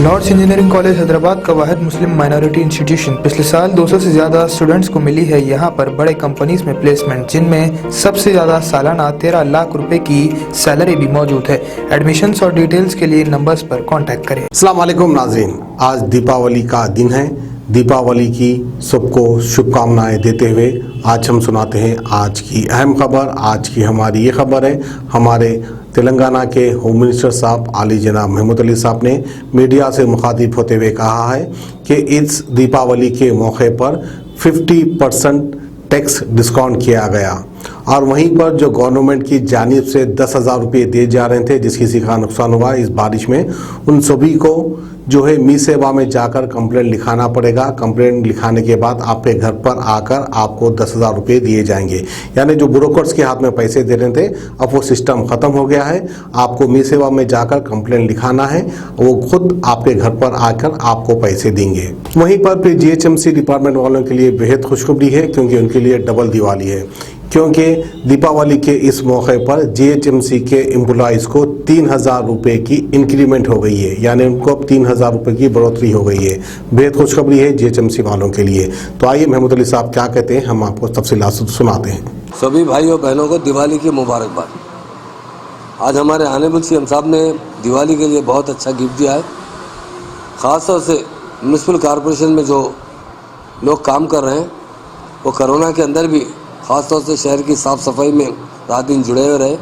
Lord's engineering college Hyderabad का वाहिद मुस्लिम minority institution. पिछले साल 200 से ज्यादा स्टूडेंट्स को मिली है यहाँ पर बड़े कंपनीज में प्लेसमेंट, जिनमें सबसे ज्यादा सालाना 13 लाख रुपए की सैलरी भी मौजूद है। एडमिशन्स और डिटेल्स के लिए नंबर्स पर कांटेक्ट करें। अस्सलाम वालेकुम नाज़रीन, आज दीपावली का दिन है। दीपावली की सबको शुभकामनाएं देते हुए आज हम सुनाते हैं आज की अहम खबर। आज की हमारी ये खबर है, हमारे तेलंगाना के होम मिनिस्टर साहब आली जनाब महमूद अली साहब ने मीडिया से मुखातिब होते हुए कहा है कि इस दीपावली के मौके पर 50% टैक्स डिस्काउंट किया गया और वहीं पर जो गवर्नमेंट की जानिब से 10,000 रुपये दिए जा रहे थे, जिस किसी का नुकसान हुआ इस बारिश में, उन सभी को जो है मी सेवा में जाकर कंप्लेंट लिखाना पड़ेगा। कंप्लेंट लिखाने के बाद आपके घर पर आकर आपको 10,000 रुपये दिए जाएंगे। यानी जो ब्रोकर्स के हाथ में पैसे दे रहे थे, अब वो सिस्टम ख़त्म हो गया है। आपको मी सेवा में जाकर कंप्लेंट लिखाना है, वो खुद आपके घर पर आकर आपको पैसे देंगे। वहीं पर फिर GHMC डिपार्टमेंट वालों के लिए बेहद खुशखबरी है, क्योंकि उनके लिए डबल दिवाली है। क्योंकि दीपावली के इस मौके पर GHMC के एम्प्लॉइज़ को 3,000 रुपये की इंक्रीमेंट हो गई है, यानी उनको अब 3,000 रुपये की बढ़ोतरी हो गई है। बेहद खुशखबरी है GHMC वालों के लिए। तो आइए महमूद अली साहब क्या कहते हैं, हम आपको तफसीलात सुनाते हैं। सभी भाइयों बहनों को दिवाली की मुबारकबाद। आज हमारे ऑनरेबल CM साहब ने दिवाली के लिए बहुत अच्छा गिफ्ट दिया है। ख़ास तौर से म्यूनसिपल कॉरपोरेशन में जो लोग काम कर रहे हैं, वो कोरोना के अंदर भी ख़ास तौर से शहर की साफ़ सफाई में रात दिन जुड़े हुए रहे।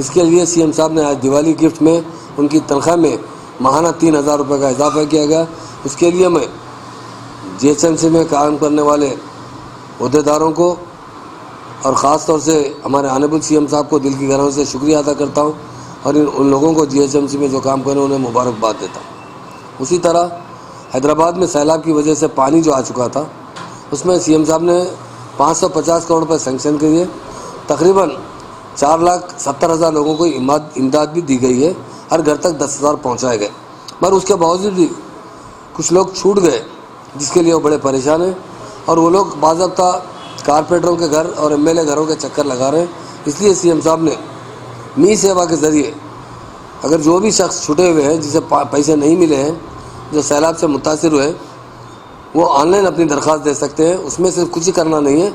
इसके लिए CM साहब ने आज दिवाली गिफ्ट में उनकी तनख्वाह में माहाना 3,000 रुपये का इजाफा किया गया। उसके लिए मैं GHMC में काम करने वाले अहदेदारों को और ख़ास तौर से हमारे ऑनरेबल CM साहब को दिल की गहराइयों से शुक्रिया अदा करता हूँ और उन लोगों को GHMC में जो काम कर रहे हैं उन्हें मुबारकबाद देता हूँ। उसी तरह हैदराबाद में सैलाब की वजह से पानी जो आ चुका था, उसमें CM साहब ने 550 करोड़ रुपये सैंक्शन किए। तकरीबन 4,70,000 लोगों को इमदाद भी दी गई है। हर घर तक 10,000 पहुँचाए गए, मगर उसके बावजूद भी कुछ लोग छूट गए, जिसके लिए वो बड़े परेशान हैं। और वो लोग बाज़ाब्ता कारपोरेटरों के घर और MLA घरों के चक्कर लगा रहे हैं। इसलिए CM साहब ने मी सेवा के ज़रिए अगर जो भी शख्स छूटे हुए हैं, जिसे पैसे नहीं मिले हैं, जो सैलाब से मुतासिर हुए, वो ऑनलाइन अपनी दरख्वास्त दे सकते हैं। उसमें सिर्फ कुछ ही करना नहीं है,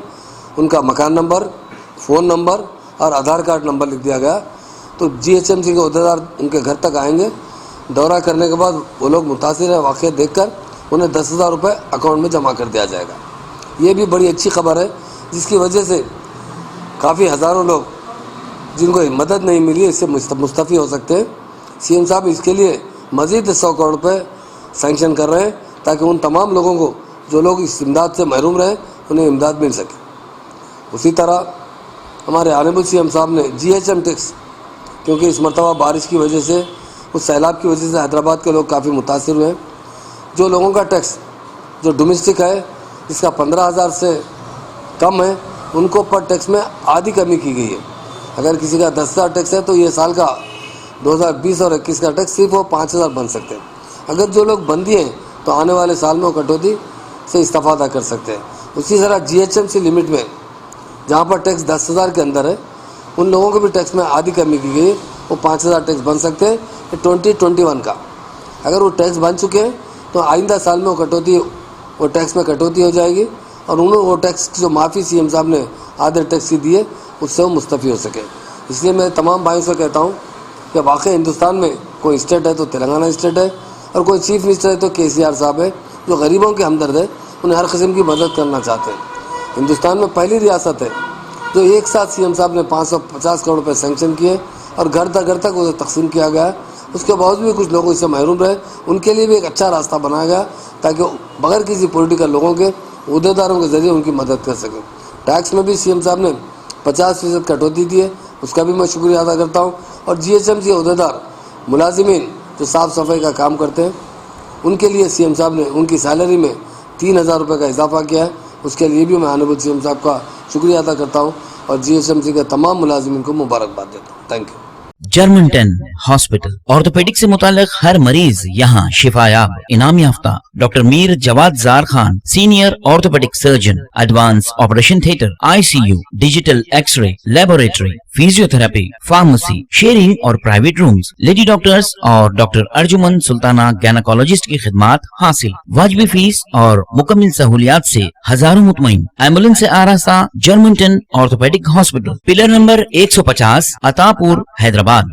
उनका मकान नंबर, फ़ोन नंबर और आधार कार्ड नंबर लिख दिया गया तो GHMC के अहदेदार उनके घर तक आएंगे। दौरा करने के बाद वो लोग मुतासिर है वाक़या देखकर उन्हें 10,000 रुपये अकाउंट में जमा कर दिया जाएगा। ये भी बड़ी अच्छी खबर है, जिसकी वजह से काफ़ी हज़ारों लोग जिनको मदद नहीं मिली इससे मुस्तफ़ी हो सकते हैं। CM साहब इसके लिए मज़ीद 100 करोड़ रुपये सैंक्शन कर रहे हैं, ताकि उन तमाम लोगों को जो लोग इस इमदाद से महरूम रहे उन्हें इमदाद मिल सके। उसी तरह हमारे ऑनरेबल CM साहब ने GHM टैक्स, क्योंकि इस मरतबा बारिश की वजह से, उस सैलाब की वजह से हैदराबाद के लोग काफ़ी मुतासिर हुए हैं। जो लोगों का टैक्स जो डोमेस्टिक है, जिसका 15,000 से कम है, उनको पर टैक्स में आधी कमी की गई है। अगर किसी का 10,000 टैक्स है तो ये साल का 2020 और 21 का टैक्स सिर्फ वो 5,000 बन सकते हैं। अगर जो लोग बंदी हैं तो आने वाले साल में वो कटौती से इस्तेफादा कर सकते हैं। उसी तरह GHMC लिमिट में जहाँ पर टैक्स 10,000 के अंदर है, उन लोगों को भी टैक्स में आधी कमी की गई है। वो 5,000 टैक्स बन सकते हैं 2021 का। अगर वो टैक्स बन चुके हैं तो आइंदा साल में वो टैक्स में कटौती हो जाएगी और उन्होंने वो टैक्स की जो माफ़ी CM साहब ने आधे टैक्स की दी है, उससे वो मुस्तफ़ी हो सके। इसलिए मैं तमाम भाइयों से कहता हूँ कि वाकई हिंदुस्तान में कोई स्टेट है तो तेलंगाना स्टेट है, और कोई चीफ मिनिस्टर है तो KCR साहब है, जो गरीबों के हमदर्द है, उन्हें हर किस्म की मदद करना चाहते हैं। हिंदुस्तान में पहली रियासत है जो एक साथ CM साहब ने 550 करोड़ रुपये सैंक्शन किए और घर तक उसे तकसीम किया गया। उसके बावजूद भी कुछ लोग इससे महरूम रहे, उनके लिए भी एक अच्छा रास्ता बनाया गया, ताकि बगैर किसी पॉलिटिकल लोगों के अहदेदारों के ज़रिए उनकी मदद कर सकें। टैक्स में भी CM साहब ने 50% कटौती दी है, उसका भी मैं शुक्रिया अदा करता हूँ। और GHMC अहदेदार मुलाजिमीन जो साफ़ सफाई का काम करते हैं, उनके लिए CM साहब ने उनकी सैलरी में 3,000 रुपये का इजाफा किया है। उसके लिए भी मैं ऑनरेबल CM साहब का शुक्रिया अदा करता हूँ और GHMC के तमाम मुलाजिमीन को मुबारकबाद देता हूँ। Thank you. Germanton hospital orthopaedic से मुताल्लिक हर मरीज यहाँ शिफायाब। इनाम याफ्ता doctor Mir Jawad Zar Khan, senior orthopaedic surgeon, advance operation theatre, ICU, digital x ray, laboratory, physiotherapy, pharmacy, sharing और प्राइवेट रूम्स, लेडी डॉक्टर्स और डॉक्टर अर्जुमन सुल्ताना गैनाकोलॉजिस्ट की खिदमात हासिल। वाजबी फीस और मुकम्मल सहूलियात से हजारों मुतमईन। एम्बुलेंस से आरास्ता Germanton orthopaedic hospital, pillar number 150, Attapur, Hyderabad.